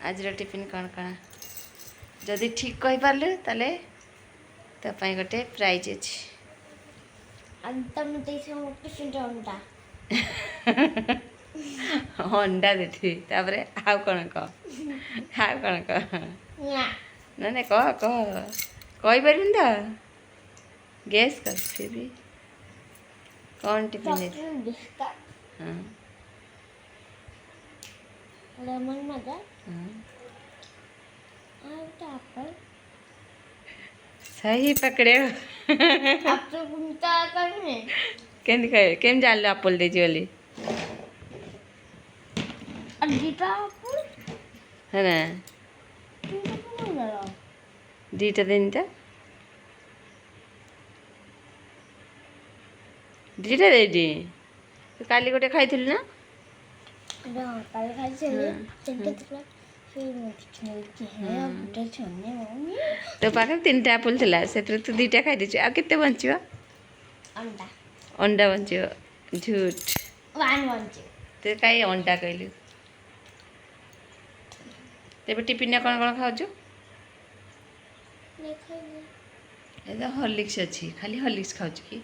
आज टिफिन कौन कौन जदि ठीक कही पारलु ताले तो पाई गोटे प्राइज अछि टिफिन अंडा अंडा देती तापरे आउ कौन कह आउ कौन कह ना ना कह कह कही पारिबुनि तो गैस कर फिर भी कौन टिफिन है हाँ लेमन मजा हाँ एप्पल सही पकड़े हो अब तो घूमता करने केम कहे केम जान लो एप्पल देजी वाली दीटा एप्पल है ना दीटा दिन तो दीटा देजी तो काली गोटे खाई ना काले खाली चले तो पाखे 3टा एप्पल थिला से तू 2टा खाई देछु आ केते बंचियो अंडा अंडा बंचियो झूठ वन बंचे ते काई अंडा कहलु तेबे टिफिन कौन कौन खाऊ ए तो हॉर्लिक्स अच्छी खाली हॉर्लिक्स खाऊ कि